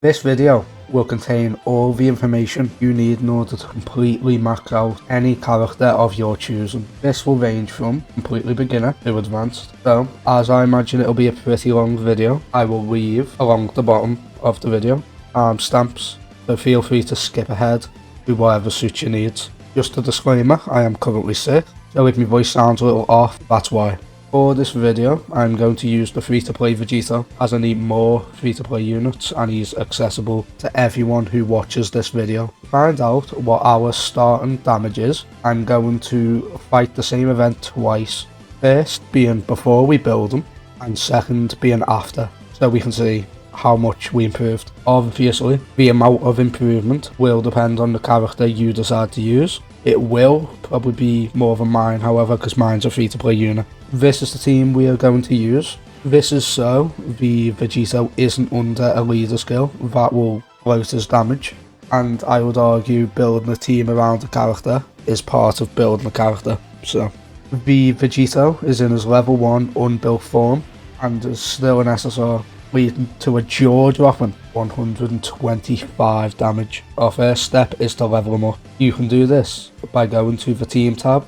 This video will contain all the information you need in order to completely max out any character of your choosing. This will range from completely beginner to advanced, so as I imagine it'll be a pretty long video, I will leave along the bottom of the video timestamps, so feel free to skip ahead to whatever suits your needs. Just a disclaimer, I am currently sick, so if my voice sounds a little off, that's why. For this video, I'm going to use the free-to-play Vegito, as I need more free-to-play units and he's accessible to everyone who watches this video. To find out what our starting damage is, I'm going to fight the same event twice. First being before we build them, and second being after, so we can see how much we improved. Obviously, the amount of improvement will depend on the character you decide to use. It will probably be more than mine, however, because mine's a free-to-play unit. This is the team we are going to use. This is so the Vegito isn't under a leader skill that will float his damage, and I would argue building a team around the character is part of building the character. So the Vegito is in his level 1 unbuilt form and is still an SSR, leading to a jaw dropping 125 damage. Our first step is to level him up. You can do this by going to the team tab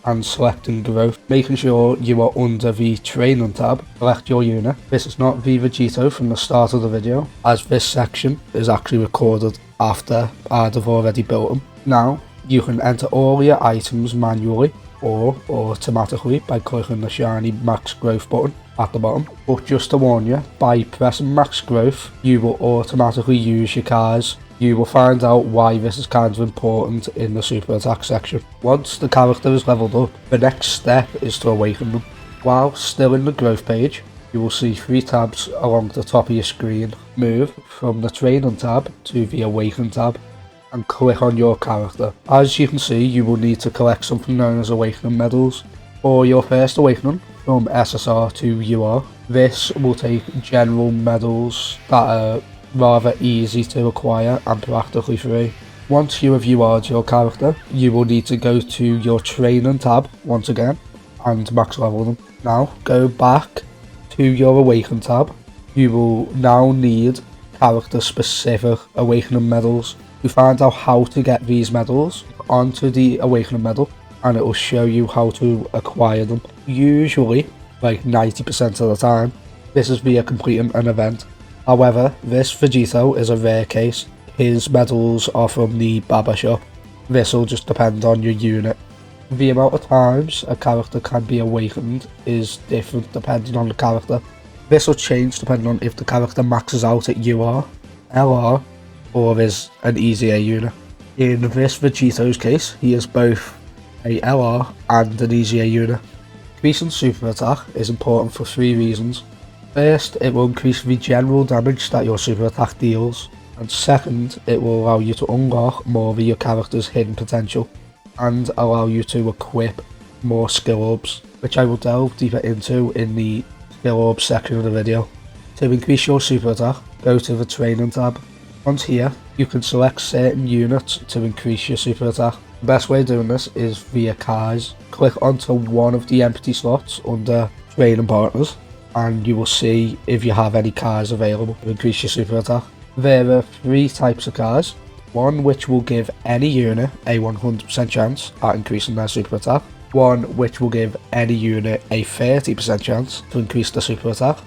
and selecting growth, making sure you are under the training tab. Select your unit. This is not the Vegito from the start of the video, as this section is actually recorded after I'd have already built him. Now you can enter all your items manually or automatically by clicking the shiny max growth button at the bottom. But just to warn you, by pressing max growth you will automatically use your cars. You will find out why this is kind of important in the super attack section. Once the character is leveled up, the next step is to awaken them. While still in the growth page, you will see 3 tabs along the top of your screen. Move from the training tab to the awaken tab and click on your character. As you can see, you will need to collect something known as awakening medals. For your first awakening from SSR to UR, this will take general medals that are rather easy to acquire and practically free. Once you have UR'd your character, you will need to go to your training tab once again and max level them. Now go back to your awaken tab. You will now need character specific awakening medals. To find out how to get these medals, onto the awakening medal and it will show you how to acquire them. Usually, like 90% of the time, this is via completing an event. However, this Vegito is a rare case. His medals are from the Baba shop. This will just depend on your unit. The amount of times a character can be awakened is different depending on the character. This will change depending on if the character maxes out at UR, LR, or is an easy A unit. In this Vegito's case, he is both a LR and an easy A unit. Increasing super attack is important for 3 reasons. First, it will increase the general damage that your super attack deals, and second, it will allow you to unlock more of your character's hidden potential and allow you to equip more skill orbs, which I will delve deeper into in the skill orbs section of the video. To increase your super attack, go to the training tab. Once here, you can select certain units to increase your super attack. The best way of doing this is via cars. Click onto one of the empty slots under training partners and you will see if you have any cars available to increase your super attack. There are 3 types of cars. One which will give any unit a 100% chance at increasing their super attack. One which will give any unit a 30% chance to increase their super attack.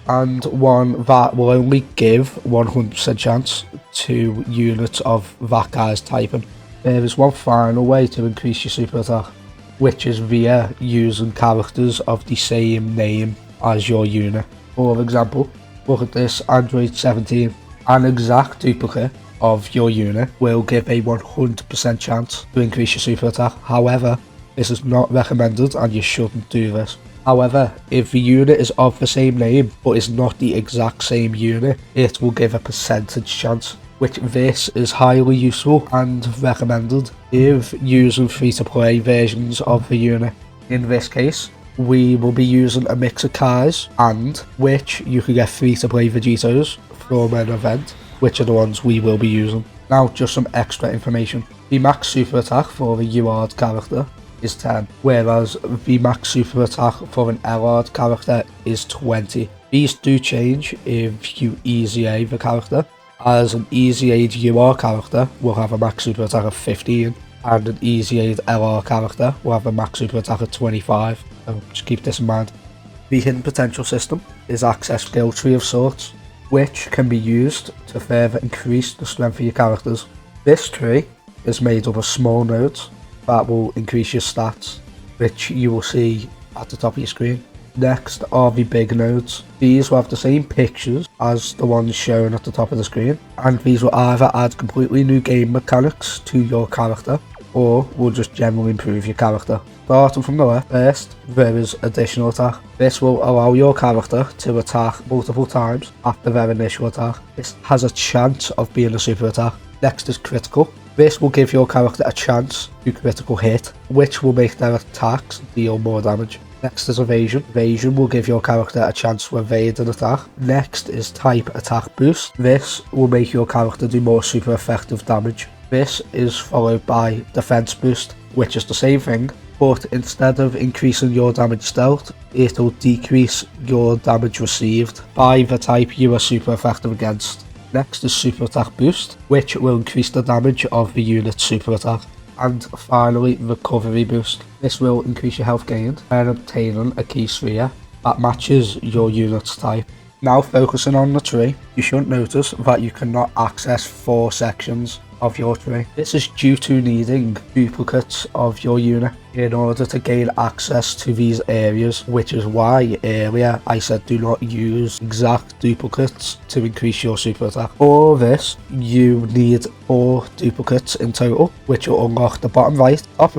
And one that will only give 100% chance to units of that guy's typing. There is one final way to increase your super attack, which is via using characters of the same name as your unit. For example, look at this Android 17. An exact duplicate of your unit will give a 100% chance to increase your super attack. However, this is not recommended and you shouldn't do this. However, if the unit is of the same name but is not the exact same unit, it will give a percentage chance, which this is highly useful and recommended if using free-to-play versions of the unit. In this case, we will be using a mix of cars and which you can get free-to-play Vegitos from an event, which are the ones we will be using. Now just some extra information. The max super attack for a UR'd character is 10, whereas the max super attack for an LR'd character is 20. These do change if you easy A the character, as an Easy Aid UR character will have a max super attack of 15, and an Easy Aid LR character will have a max super attack of 25, so just keep this in mind. The hidden potential system is access skill tree of sorts, which can be used to further increase the strength of your characters. This tree is made up of small nodes that will increase your stats, which you will see at the top of your screen. Next are the big nodes. These will have the same pictures as the ones shown at the top of the screen, and these will either add completely new game mechanics to your character, or will just generally improve your character. Starting from the left, first there is additional attack. This will allow your character to attack multiple times after their initial attack. This has a chance of being a super attack. Next is critical. This will give your character a chance to critical hit, which will make their attacks deal more damage. Next is evasion. Evasion will give your character a chance to evade an attack. Next is type attack boost. This will make your character do more super effective damage. This is followed by defense boost, which is the same thing, but instead of increasing your damage dealt, it'll decrease your damage received by the type you are super effective against. Next is super attack boost, which will increase the damage of the unit's super attack. And finally, recovery boost. This will increase your health gained when obtaining a key sphere that matches your unit's type. Now focusing on the tree, you should notice that you cannot access 4 sections of your tree. This is due to needing duplicates of your unit in order to gain access to these areas, which is why earlier I said do not use exact duplicates to increase your super attack. For this, you need 4 duplicates in total, which will unlock the bottom right, top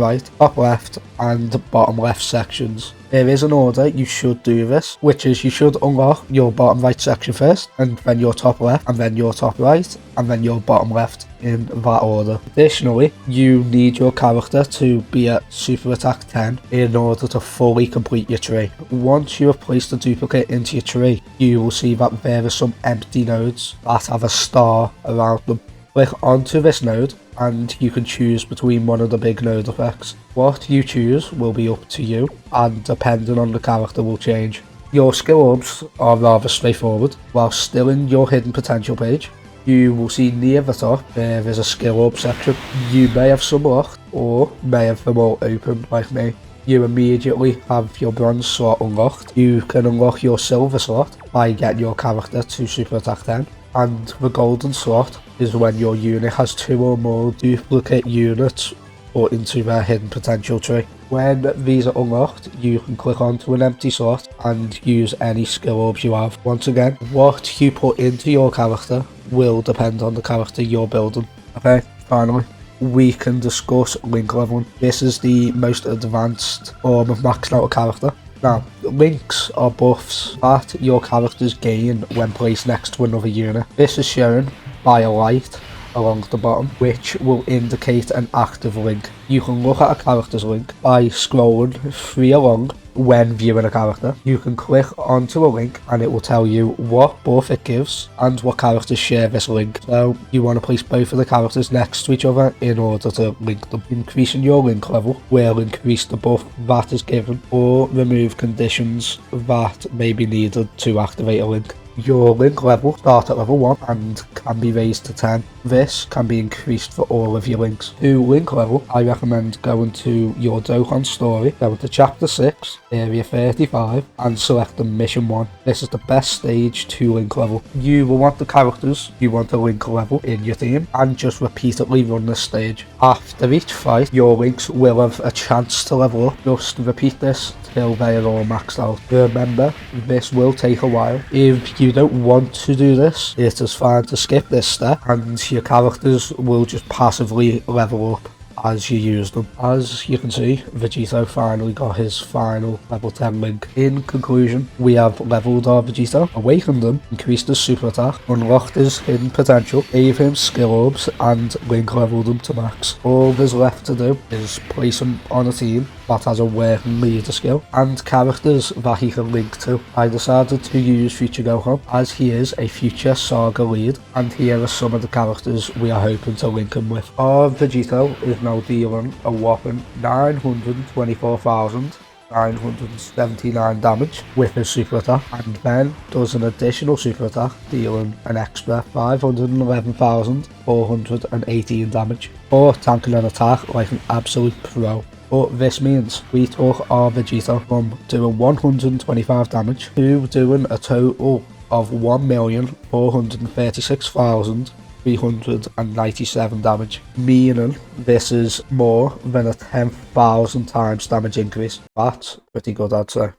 left, and bottom left sections. There is an order you should do this, which is you should unlock your bottom right section first, and then your top left, and then your top right, and then your bottom left, in that order. Additionally, you need your character to be at super attack 10 in order to fully complete your tree. Once you have placed a duplicate into your tree, you will see that there are some empty nodes that have a star around them. Click onto this node and you can choose between one of the big node effects. What you choose will be up to you, and depending on the character will change. Your skill orbs are rather straightforward. While still in your hidden potential page, you will see near the top there is a skill orb section. You may have some locked or may have them all open like me. You immediately have your bronze slot unlocked. You can unlock your silver slot by getting your character to super attack 10. And the golden slot is when your unit has 2 or more duplicate units put into their hidden potential tree. When these are unlocked, you can click onto an empty slot and use any skill orbs you have. Once again, what you put into your character will depend on the character you're building. Okay, finally, we can discuss link leveling. This is the most advanced form of maxing out a character. Now, links are buffs that your characters gain when placed next to another unit. This is shown by a light along the bottom, which will indicate an active link. You can look at a character's link by scrolling 3 along when viewing a character. You can click onto a link and it will tell you what buff it gives and what characters share this link. So you want to place both of the characters next to each other in order to link them. Increasing your link level will increase the buff that is given or remove conditions that may be needed to activate a link. Your link level starts at level 1 and can be raised to 10. This can be increased for all of your links. To link level, I recommend going to your Dokkan story, go to chapter 6, area 35, and select the mission 1. This is the best stage to link level. You will want the characters you want to link level in your team and just repeatedly run this stage. After each fight, your links will have a chance to level up. Just repeat this till they are all maxed out. Remember, this will take a while. If you don't want to do this, it is fine to skip this step and your characters will just passively level up as you use them. As you can see, Vegito finally got his final level 10 link. In conclusion, we have leveled our Vegito, awakened him, increased his super attack, unlocked his hidden potential, gave him skill orbs, and link leveled him to max. All there's left to do is place him on a team that has a working leader skill and characters that he can link to. I decided to use Future Dokkan as he is a future saga lead, and here are some of the characters we are hoping to link him with. Our Vegito is now dealing a whopping 924,000 979 damage with his super attack, and then does an additional super attack, dealing an extra 511,418 damage, or tanking an attack like an absolute pro. But this means we took our Vegito from doing 125 damage to doing a total of 1,436,397 damage, meaning this is more than a 10,000 times damage increase. That's pretty good, I'd say.